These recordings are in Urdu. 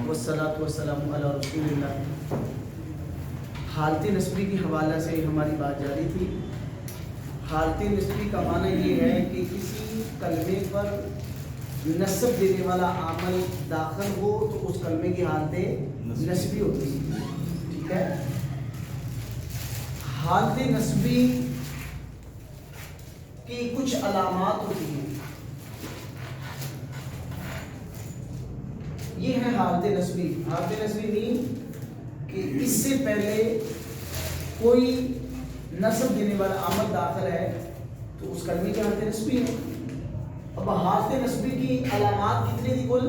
والصلاۃ والسلام علی رسول اللہ۔ حالت نسبی کے حوالے سے ہماری بات جاری تھی۔ حالت نسبی کا معنی یہ ہے کہ کسی کلمے پر نسب دینے والا عامل داخل ہو تو اس کلمے کی حالت نسبی ہوتی ہے، ٹھیک ہے۔ حالت نسبی کی کچھ علامات ہوتی ہیں، یہ ہے حالت نسبی۔ حالت نسبی نہیں کہ اس سے پہلے کوئی نسب دینے والا عامل داخل ہے تو اس کلمے کی حالت نسبی ہے۔ اب حالت نسبی کی علامات کتنی تھی؟ کل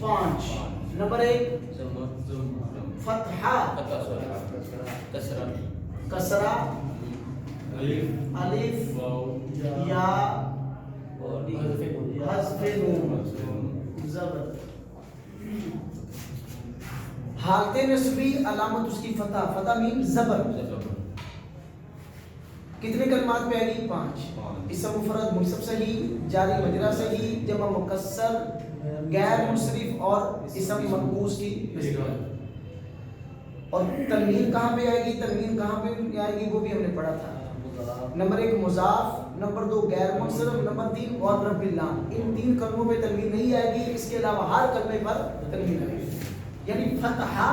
5۔ نمبر 1 فتحہ، کسرہ، الف، یا، حذف نون، زبر۔ حالت نسبی علامت اس کی فتح، فتح مین زبر۔ کتنے کلمات پہ آئے گی؟ 5۔ اسم مفرد، منصب صحیح، جاری مجرا صحیح، جمع مکسر، غیر منصرف اور اسم منقوص کی نسبت۔ اور تنوین کہاں پہ آئے گی؟ تنوین کہاں پہ آئے گی وہ بھی ہم نے پڑھا تھا۔ نمبر 1 مضاف، نمبر 2 غیر منصرف، نمبر 3 اور رب اللہ۔ ان 3 کلموں پہ تنوین نہیں آئے گی، اس کے علاوہ ہر کلمے پر تنوین آئے گی۔ یعنی فتحہ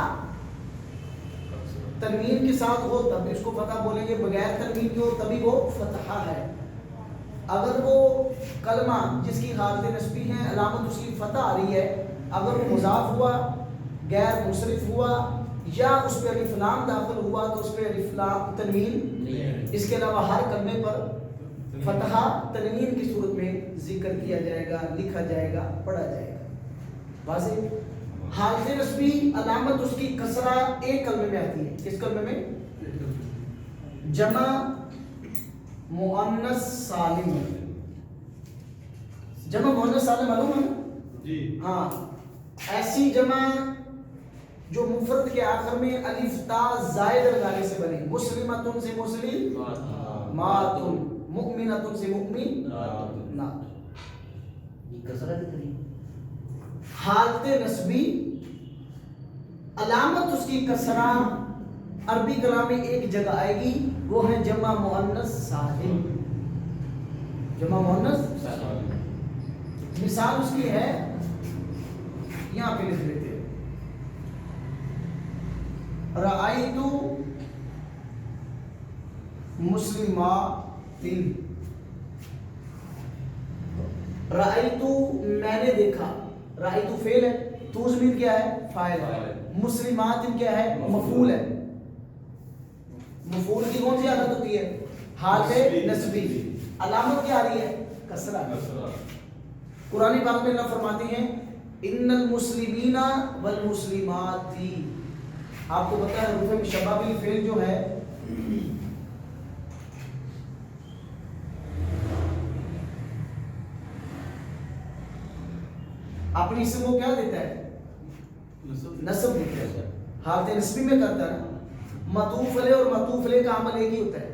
تنوین کے ساتھ ہو تب اس کو فتح بولیں گے، بغیر تنوین کے ہو تبھی وہ فتحہ ہے۔ اگر وہ کلمہ جس کی حالت نسبی ہے علامت اس کی فتح آ رہی ہے، اگر وہ مضاف ہوا، غیر منصرف ہوا یا اس پہ الف لام داخل ہوا تو اس پہ الف لام تنوین، اس کے علاوہ ہر کلمے پر فتحہ تنوین کی صورت میں ذکر کیا جائے گا، لکھا جائے گا، پڑھا جائے گا۔ واضح؟ حالت نسبی علامت اس کی کسرہ ایک کلمے میں آتی ہے۔ کس کلمے میں؟ جمع مؤنث سالم۔ جمع مؤنث سالم معلوم ہے جی؟ ہاں، ایسی جمع جو مفرد کے آخر میں الف تا زائد لگانے سے بنے۔ مسلمتن سے مسلماتن، مؤمنتن سے مؤمنات۔ حالت نسبی علامت اس کی کسرہ عربی کلام میں ایک جگہ آئے گی، وہ ہے جمع مؤنث سالم۔ جمع مؤنث سالم، مثال اس کی ہے یہاں پہ لکھ لیتے ہیں، رأیت مسلمات۔ رأیت میں نے دیکھا، رأیت فعل ہے، تو ضمیر کیا ہے؟ فاعل ہے۔ مسلمات کیا ہے؟ مفعول ہے۔ مفعول کی کون سی حالت ہوتی ہے؟ حالت نسبی۔ علامت کیا آ رہی ہے؟ کسرہ۔ قرآن پاک میں اللہ فرماتے ہیں ان المسلمین والمسلمات۔ آپ کو پتا ہے حروف مشبہ بالفعل جو ہے اپنی اسم کو کیا دیتا ہے؟ نسب دیتا ہے۔ حالت نسبی میں کرتا ہے نا، معطوف علیہ اور معطوف علیہ کا عمل ایک ہی ہوتا ہے۔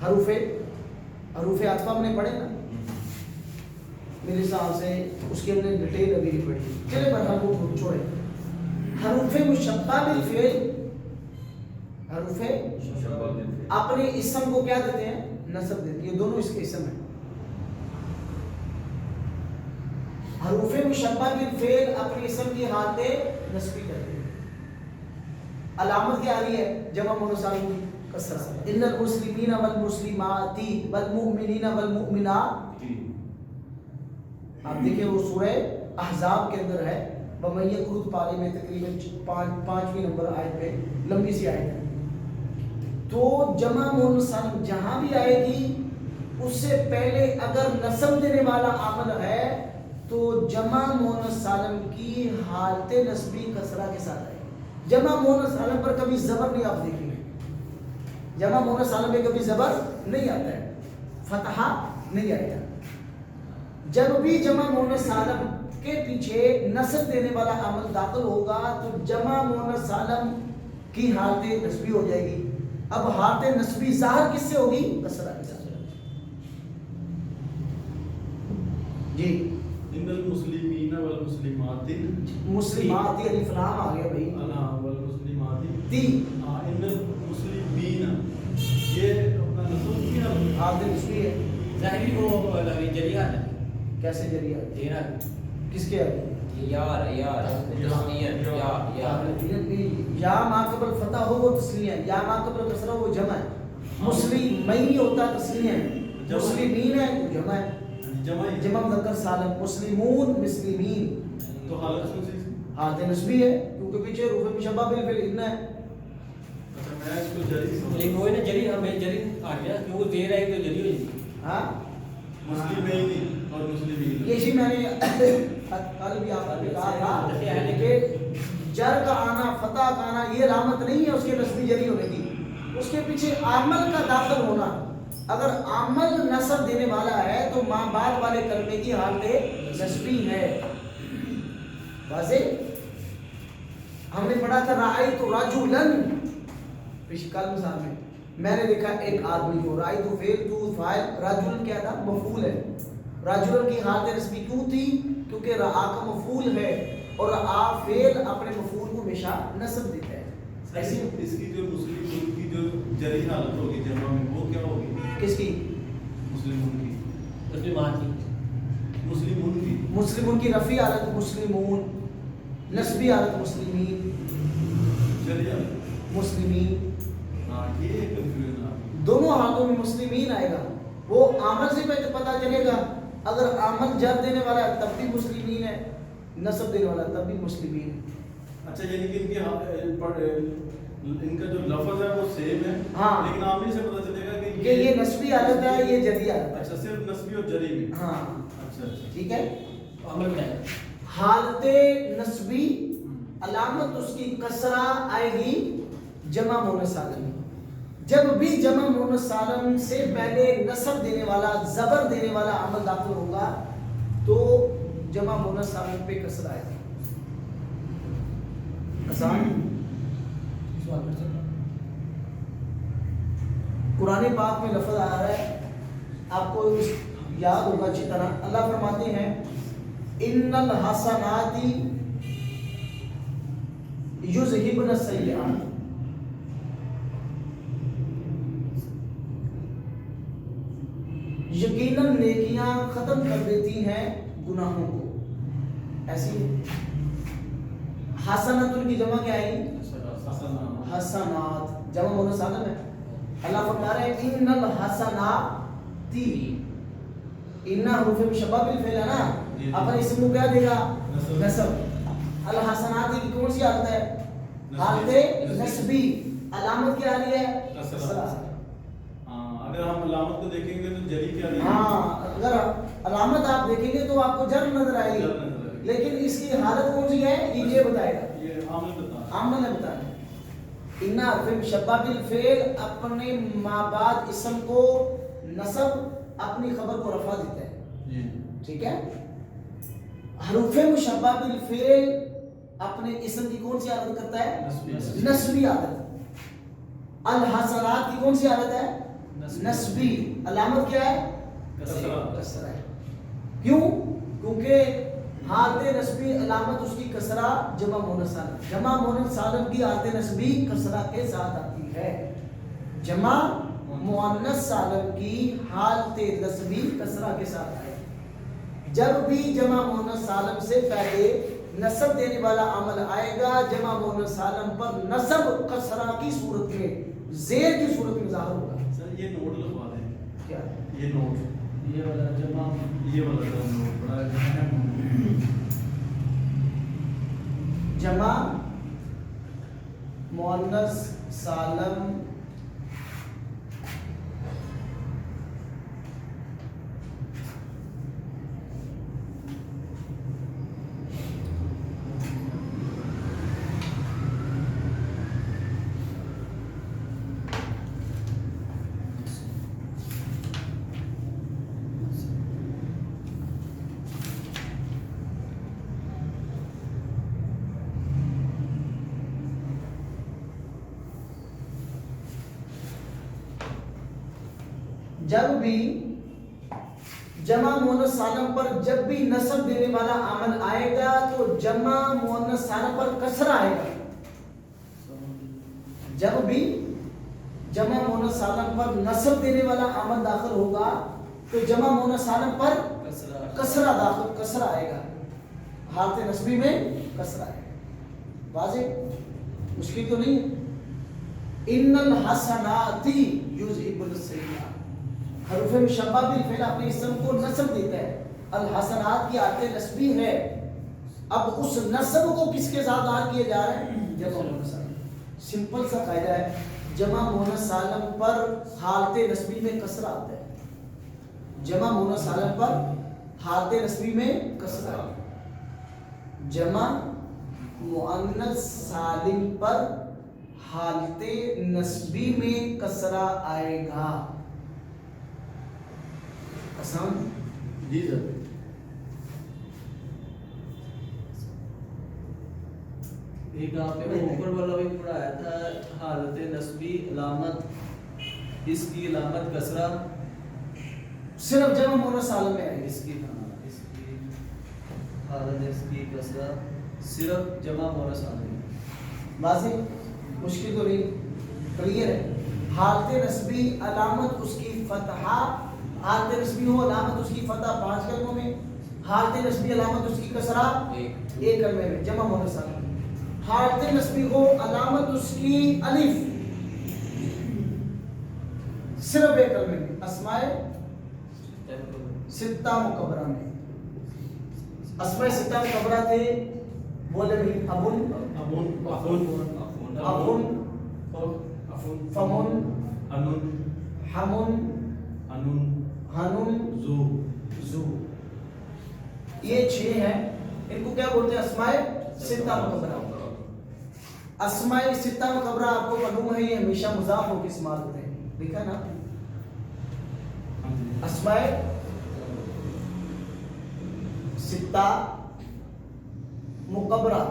حروف عطف ہم نے پڑھے نا، میرے حساب سے اس کی ہم نے ڈیٹیل ابھی نہیں پڑھی، چلے پر ہم کو چھوڑے۔ حروف مشبہ بالفعل، حروف اپنے اسم کو کیا دیتے ہیں؟ نسب دیتے ہیں۔ یہ دونوں اس کے اسم ہیں۔ حروف مشبہ بالفعل اپنے اسم کی حالت نسبی کرتے ہیں۔ علامت کیا آ رہی ہے؟ جمع مؤنث سالم کی کسرہ۔ ان المسلمین والمسلمات والمؤمنین والمؤمنات۔ آپ دیکھیں وہ سورہ احزاب کے اندر ہے، بمن یقنط پارے میں تقریباً 5ویں نمبر آیت پہ، لمبی سی آیت ہے۔ تو جمع مؤنث سالم جہاں بھی آئے گی اس سے پہلے اگر نسب دینے والا عامل ہے تو جمع مؤنث سالم کی حالت نسبی کسرہ کے ساتھ آئے گی۔ جمع مؤنث سالم پر کبھی زبر نہیں آپ دیکھیں گے، جمع مؤنث سالم پہ کبھی زبر نہیں آتا ہے، فتحہ نہیں آئے گا۔ جب بھی جمع مؤنث سالم کے پیچھے نسب دینے والا عمل داخل ہوگا تو جمع مؤنث سالم کی حالت نسبی ہو جائے گی۔ اب حالت نسبی ظاہر کس سے ہوگی؟ کسرہ کے ساتھ۔ جی ان ان المسلمین والمسلمات مسلمات الف لام آ گیا بھائی والمسلمات تی ان المسلمین یہ اپنا نصب کیا آپ دن اس ہے ظاہری وہ جریہ ہے کیسے ذریعہ دینا کس کے آگے یار یا ما قبل فتح ہو وہ تسنیہ ہے، یا ما قبل کسرہ وہ جمع ہے، مسلمین ہوتا ہے تسنیہ ہے، مسلمین ہے وہ جمع ہے، جمع مذکر سالم، مسلمون مسلمین تو حالت کون سی؟ حالت نسبی ہے کیونکہ پیچھے روح مشبہ بالفعل ان ہے۔ اچھا میں اس کو جری سمجھ لیکن وہ نا جری ہمیں جری آ گیا کہ وہ دیر ہے تو جری ہو جاتی ہاں مسلمین اور مسلمین یہ میں نے کل بھی آپ نے کہا تھا کہ جر کا آنا فتح کا آنا یہ علامت نہیں ہے اس کے نسبی جری ہونے کی، اس کے پیچھے عامل کا داخل ہونا، اگر عامل نصب دینے والا ہے تو ماں بعد والے کلمے کی حالت نسبی ہے۔ واضح؟ ہم نے پڑھا تھا رأیت رجلاً پیش کل مثال میں نے دیکھا ایک آدمی کو، رأیت فعل تو فاعل، رجل کیا تھا مفعول ہے، رجل کی حالت نسبی کیوں تھی کیونکہ رآ کا مفعول ہے اور رآ فعل اپنے مفعول کو ہمیشہ نصب دیتا ہے۔ ایسی اس کی جو مسلم کی جو جری حالت ہوگی جمع میں وہ کیا ہوگی؟ کس کی؟ مسلمون کی مسلمان کی مسلمون کی مسلمون کی رفیع حالت مسلمون، نسبی حالت مسلمین، جری حالت مسلمین، ہاں یہ کنفیوژن آ دونوں حالتوں میں مسلمین آئے گا۔ وہ عامل سے پتہ چلے گا، اگر عامل جر دینے والا ہے تب بھی مسلمین ہے، نصب دینے والا تب بھی مسلمین ہے۔ اچھا یعنی کہ ان کا جو لفظ ہے وہ سیم ہے ہاں لیکن عامل سے پتہ چلے گا کہ یہ نسبی حالت ہے یہ جری حالت ہے۔ اچھا صرف نسبی اور جری میں ہاں اچھا اچھا ٹھیک ہے۔ عمل میں حالت نسبی علامت اس کی کسرہ آئے گی جمع مونث سالم، جب بھی جمع مونث سالم سے پہلے نصب دینے والا زبر دینے والا عمل داخل ہوگا تو جمع مونث سالم پہ کسرہ آئے گی۔ آسان سوال کر سکتا قرآن پاک میں لفظ آ رہا ہے، آپ کو یاد ہوگا اچھی طرح، اللہ فرماتے ہیں ان الحسنات یذہبن السیئات، یقیناً نیکیاں ختم کر دیتی ہیں گناہوں کو۔ ایسی حسنات کی جمع کیا ہے؟ حسنات، جمع مونث سالم ہے۔ اللہ فرما رہے ہیں ان الحسنات، ان حروف مشبہ بالفعل ہے نا، اپنے اسم کو کیا دے گا؟ نصب۔ الحسنات کی کون سی حالت ہے؟ حالت نسبی، علامت کیا آ رہی ہے؟ کسرہ۔ ہاں اگر ہم علامت کو دیکھیں گے تو جری کیا دے گی؟ ہاں اگر علامت آپ دیکھیں گے تو آپ کو جر نظر آئے گی، لیکن اس کی حالت کون سی ہے یہ بتائے گا، یہ عامل بتا عامل نے بتایا۔ ان حرف مشبہ بالفعل اپنے ما بعد اسم کو نصب، اپنی خبر کو رفع دیتا ہے، جی ٹھیک ہے۔ حروف مشبہ بالفعل اپنے اسم کی کون سی عادت کرتا ہے؟ نسبی عادت۔ الحسنات کی کون سی عادت ہے؟ نسبی، علامت کیا ہے؟ کسرہ ہے۔ کیوں؟ کیونکہ حالت نسبی علامت اس کی کسرہ جمع مونث سالم، جمع مونث سالم کی حالت نسبی کسرہ کے ساتھ آتی ہے، جمع مؤنث سالم کی حالت نسبی کسرہ کے ساتھ آئے۔ جب بھی جمع مؤنث سالم سے پہلے نصب دینے والا عمل آئے گا جمع مؤنث سالم پر نصب کسرہ کی صورت میں، زیر کی صورت میں ظاہر ہوگا۔ سر یہ نوٹ لگوا دیں، کیا یہ نوٹ، یہ والا جمع، یہ والا نوٹ بڑا اہم۔ جمع مؤنث سالم جب بھی جمع مؤنث سالم پر جب بھی نصب دینے والا عمل آئے گا تو جمع مؤنث سالم پر کسرہ آئے گا. جب بھی جمع مؤنث سالم پر نصب دینے والا عمل داخل ہوگا تو جمع مؤنث سالم پر کسرہ آئے گا. حالت نصبی میں کسرہ آئے گا. واضح؟ مشکل تو نہیں ہے. ان الحسنات یذہبن السیئات. حروف مشبہ بالفعل اپنے اسم کو نصب دیتا ہے. الحسنات کی حالت نصبی ہے. اب اس نصب کو کس کے ساتھ ظاہر کیے جا رہے ہیں؟ جمع مؤنث سالم. سمپل سا قاعدہ ہے. جمع مؤنث سالم پر حالت نصبی میں کسرہ آتا ہے. جمع مؤنث سالم پر حالت نصبی میں کسرہ. جمع مؤنث سالم پر حالت نصبی میں کسرہ آئے گا. آسان؟ جی سر. ایک آپ نے اوپر والا بھی پڑھایا تھا حالت نصبی علامت، اس کی علامت کسرہ صرف جمع مؤنث سالم میں آئے گی. اس کی حالت نصبی کسرہ صرف جمع مؤنث سالم. واضح؟ مشکل تو نہیں، کلیئر ہے. حالت نصبی علامت اس کی فتحہ، حالت نصبی ہو علامت اس کی فتح 5 کلموں میں، حالت نصبی علامت اس کی کسرہ 1 کلمے میں. جمع مؤنث سالم. حالت نصبی ہو علامت اس کی الف صرف 1 کلمے میں. اسماء ستہ مکبرہ میں. اسماء ستہ مکبرہ تھے، بولے بھی ابن فمن حمن ہنن زو. یہ 6 ہیں. ان کو کیا بولتے ہیں؟ اسماء ستہ مکبرہ. اسماء ستہ مکبرہ آپ کو معلوم ہے یہ ہمیشہ مضاف ہو کے استعمال ہوتے ہیں. دیکھا نا؟ اسماء ستہ مکبرہ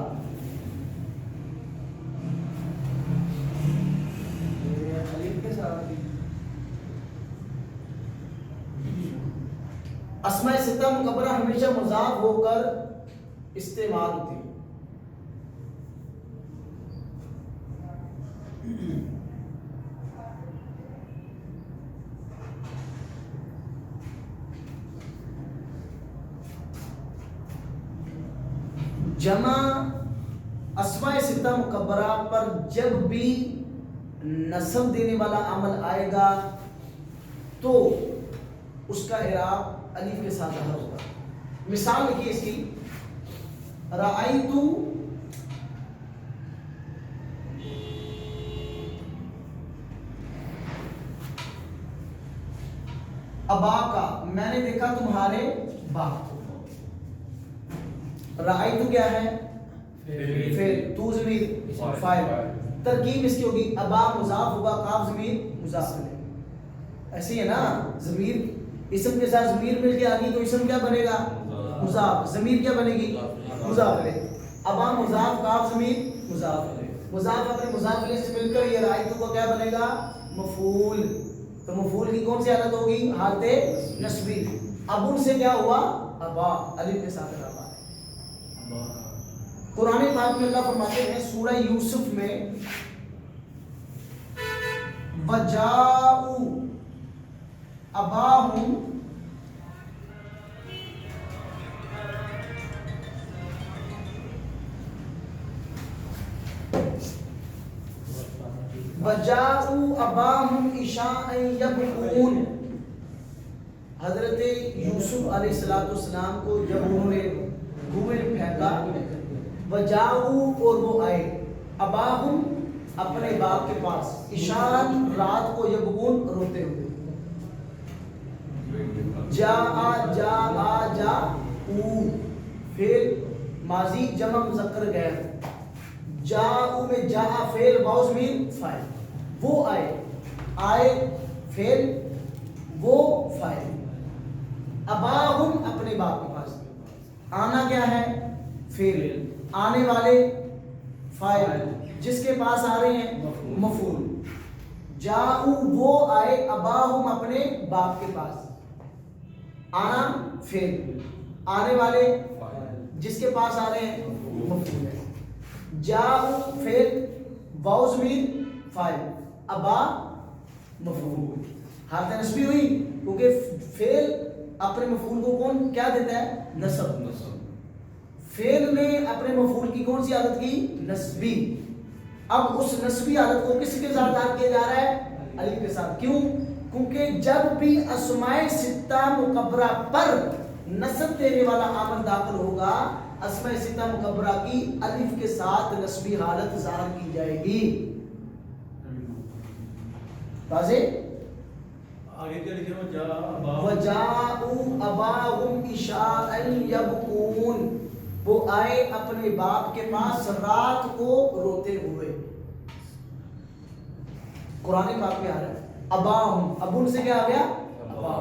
اسماء ستہ مکبرہ ہمیشہ مضاف ہو کر استعمال ہوتی ہے. جمع اسماء ستہ مکبرہ پر جب بھی نصب دینے والا عمل آئے گا تو اس کا اعراب الف کے ساتھ ظاہر ہوگا. مثال لکھیے اس کی. رأیت اباکا، میں نے دیکھا تمہارے باپ کو. رأیت کیا ہے؟ فعل، تو ضمیر فاعل. ترکیب اس کی ہوگی ابا مضاف ہوگا، کاف ضمیر مضاف ہے. ایسے ہی ہے نا؟ ضمیر اسم کے ساتھ ضمیر مل کے آ گئی تو اسم کیا بنے گا؟ مضاف. ضمیر کیا بنے گی؟ مضاف ہے. ابا مضاف، کاف ضمیر مضاف ہے. مضاف اپنے مضاف الیہ سے مل کر یہ رأیت کو کیا بنے گا؟ مفعول. تو مفعول کی کون سی حالت ہوگی؟ حالت نصبی. اب ان سے کیا ہوا؟ ابا، الف کے ساتھ ابا. قرآن پاک میں اللہ فرماتے ہیں سورہ یوسف میں وَجَاءُوا أَبَاهُمْ وَجَاءُوا أَبَاهُمْ عِشَاءً يَبْكُونَ. حضرت یوسف علیہ السلام کو جب انہوں نے کنویں میں پھینکا، وجاؤ اور وہ آئے، اباہم اپنے باپ کے پاس، عشاءً رات کو، یبکون روتے ہوئے. جاؤ فعل ماضی جمع مذکر غیر. جاؤ میں جا فعل واو ضمیر فاعل. وہ آئے، آئے فعل وہ فاعل. اباہم اپنے باپ کے پاس. آنا کیا ہے؟ فعل. آنے والے فاعل، جس کے پاس آ رہے ہیں مفعول. جاؤ وہ آئے، اباہم اپنے باپ کے پاس. آنا فعل، آنے والے جس کے پاس آ رہے ہیں مفعول ہے. جاؤ فعل، واو ضمیر فاعل، ابا مفعول. حالت نسبی ہوئی کیونکہ فعل اپنے مفعول کو کون کیا دیتا ہے؟ نصب. فعل نے اپنے مفعول کی کون سی حالت کی؟ نسبی. اب اس نسبی حالت کو کس کے ساتھ ظاہر کیا جا رہا ہے؟ الف کے ساتھ. کیوں؟ کیونکہ جب بھی اسماء ستہ مکبرہ پر نصب دینے والا عامل داخل ہوگا اسماء ستہ مکبرہ کی الف کے ساتھ نسبی حالت ظاہر کی جائے گی. واضح؟ آگے کیا لکھے ہو؟ جا ابا وَجَاءُوا أَبَاهُمْ عِشَاءً يَبْكُونَ، وہ آئے اپنے باپ کے پاس رات کو روتے ہوئے. قرآن پاک میں آ رہا ہے اباہم، ابن سے کیا آ گیا؟ ابا.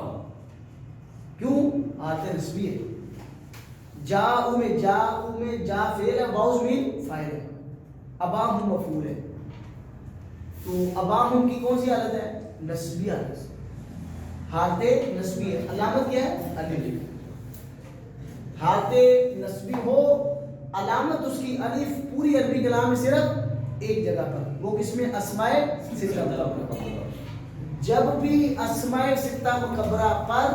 کیوں؟ آتے نسبی ہے. جاء میں جا فعل ہے، واو ضمیر فاعل ہے، اباہم مفعول ہے. تو اباہم کی کون سی حالت ہے؟ نسبی حالت. حالت نسبی ہے. علامت کیا ہے؟ الف. حالت نسبی ہو علامت اس کی الف پوری عربی کلام میں صرف ایک جگہ پر، وہ کس میں؟ اسماء ستہ مکبرہ. جب بھی اسماء ستہ مکبرہ پر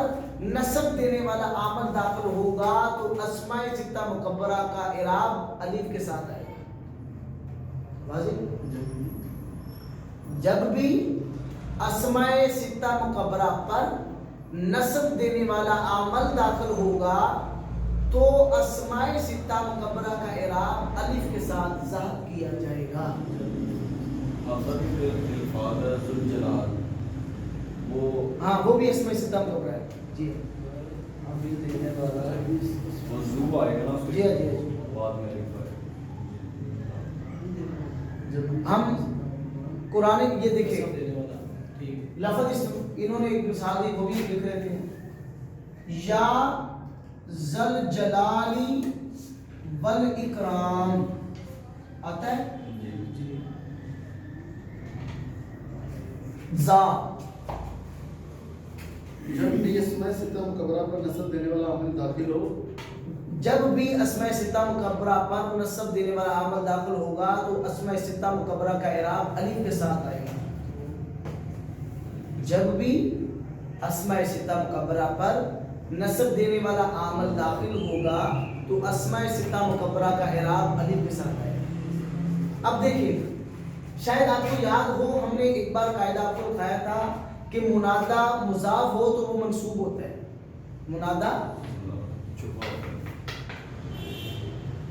نصب دینے والا عامل داخل ہوگا تو اسماء ستہ مکبرہ کا اعراب الف کے ساتھ آئے گا. واضح؟ جب بھی اسماء ستہ مکبرہ پر نصب دینے والا عامل داخل ہوگا تو اسماء ستہ مکبرہ کا اعراب الف کے ساتھ ظاہر کیا جائے گا. ہاں وہ بھی اسماء ستہ مکبرہ ہے. جی ابھی دینے والا وضو آئے گا نا اس جی کے جی. بعد میں لکھا ہے. ہم قرآن یہ دیکھیں دینے والا ٹھیک. لفظ انہوں نے ایک مثال دی وہ بھی لکھ رہے تھے یا ذل جلالی والاکرام آتا ہے جی زا. جب بھی اسماء ستہ مکبرہ پر نصب دینے والا عامل داخل ہو، جب بھی اسماء ستہ مکبرہ پر نصب دینے والا عامل داخل ہوگا تو اسماء ستہ مکبرہ کا اعراب الف کے ساتھ آئے گا. جب بھی اسماء ستہ مکبرہ پر نصب دینے والا عامل داخل ہوگا تو اسماء ستہ مکبرہ کا اعراب الف کے ساتھ آئے گا. اب دیکھیے شاید آپ کو یاد ہو ہم نے ایک بار قاعدہ آپ کو بتایا تھا کہ منادہ مضاف ہو تو وہ منصوب ہوتا ہے. منادہ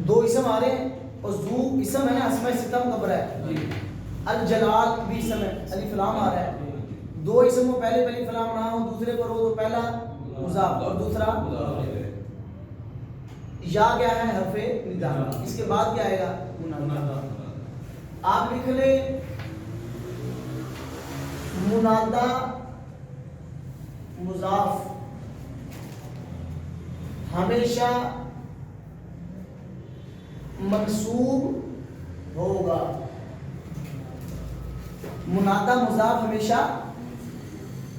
دو اسم آ رہے ہیں اور ذو اسم ہے نا اسماء ستہ مکبرہ ہے. الجلال بھی اسم ہے، الف لام آ رہا ہے. دو اسم میں پہلے الف لام نہ ہو دوسرے پر ہو تو پہلا مضاف اور دوسرا یا کیا ہے؟ حرف ندا. اس کے بعد کیا آئے گا؟ منادہ. آپ لکھ لیں منادہ مضاف ہمیشہ منصوب ہوگا. منادہ مضاف ہمیشہ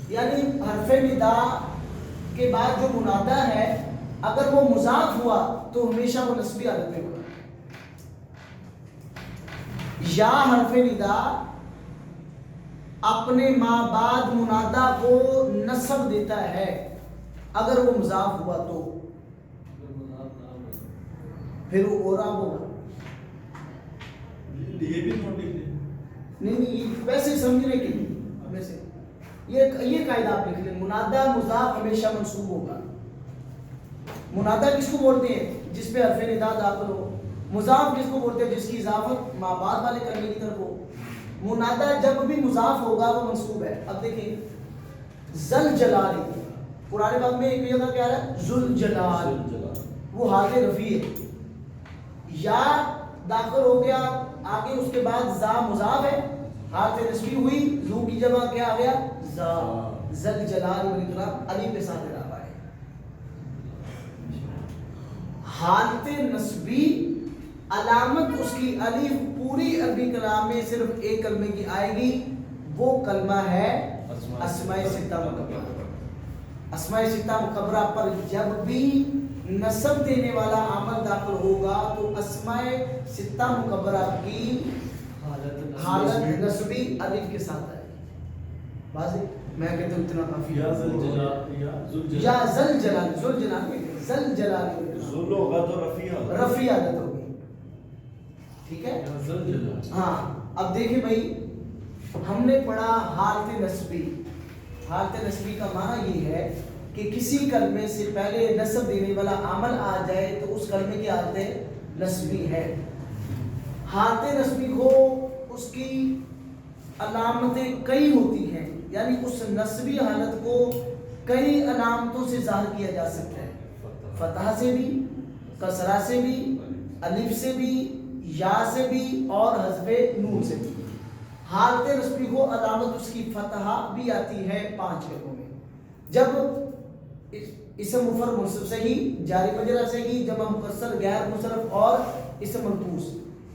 یعنی حرف ندا کے بعد جو منادہ ہے اگر وہ مضاف ہوا تو ہمیشہ وہ نسبی حالت میں ہوگا. یا حرف ندا اپنے ما بعد منادہ کو نصب دیتا ہے اگر وہ مضاف ہوا تو پھر وہ اعراب ہوگا. یہ بھی نوٹ لکھ دیں. نہیں ویسے سمجھنے کے لیے ویسے یہ قاعدہ آپ لکھ لیں منادہ مضاف ہمیشہ منصوب ہوگا. منادہ کس کو بولتے ہیں؟ جس پہ حرف ندا داخل ہو. مضاف کس کو بولتے ہیں؟ جس کی اضافت ما بعد والے کلمے کی طرف ہو. منادہ جب بھی مضاف ہوگا وہ منصوب ہے. اب دیکھیں ذل جلالی قرآن پاک میں ایک جگہ کیا ہے؟ ذل جلال وہ حالت رفیع ہے. یا داخل ہو گیا آگے اس کے بعد زا مضاف ہے حالت نسبی ہوئی ذو کی جگہ کیا آ گیا؟ زا. ذل جلال والاکرام الف کے ساتھ اعراب آئے. حالت نسبی علامت اس کی الف پوری عربی کلام میں صرف ایک کلمے کی آئے گی وہ کلمہ ہے اسماء ستہ مکبرہ. اسماء ستہ مکبرہ پر جب بھی نسب دینے والا عامل داخل ہوگا تو اسماء ستہ مکبرہ کی حالت نسبی الف کے ساتھ آئے گی. واضح؟ میں کہتا ہوں اتنا کافی یا ذل جلال یا ذل جلال ذل جلال میں ذل جلال ذل ہوگا تو رفیع عادت ہوگی. ٹھیک ہے. یا ذل جلال. ہاں اب دیکھیں بھائی ہم نے پڑھا حالت نسبی. حالت نسبی کا معنی یہ ہے کہ کسی کلمے سے پہلے نسب دینے والا عمل آ جائے تو اس کلمے کی حالت نسبی ہے. حالت نسبی کو اس کی علامتیں کئی ہوتی ہیں، یعنی اس نسبی حالت کو کئی علامتوں سے ظاہر کیا جا سکتا ہے. فتح سے بھی، کسرہ سے بھی، الف سے بھی، یا سے بھی اور حذف نون سے بھی. حالت نسبی کو علامت اس کی فتح بھی آتی ہے 5 جگہوں میں. جب اسم مفرد منصب سے ہی، جاری مجرور سے ہی، جمع مکسر، غیر مصرف اور اسم منقوص،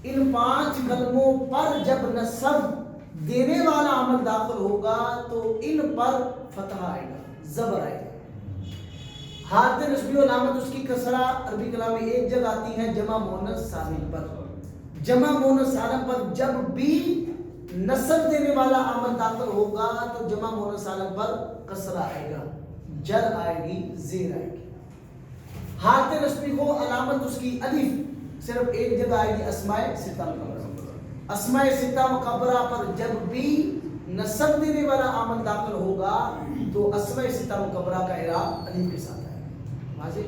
ان 5 کلموں پر جب نسب دینے والا عمل داخل ہوگا تو ان پر فتح آئے گا، زبر آئے گا. حالت نسبی علامت اس کی کسرہ عربی کلام میں ایک جگہ آتی ہے جمع مؤنث سالم پر. جمع مؤنث سالم پر جب بھی نسب دینے والا عمل داخل ہوگا تو جمع مؤنث سالم پر کسرہ آئے گا، جر آئے گی، زیر آئے گی. حالت نسبی کو علامت اس کی الف صرف ایک جگہ آئے گی، اسماء ستہ مکبرہ. اسماء ستہ مکبرہ پر جب بھی نسب دینے والا عمل داخل ہوگا تو اسماء ستہ مکبرہ کا اعراب الف کے ساتھ آئے گا. واضح؟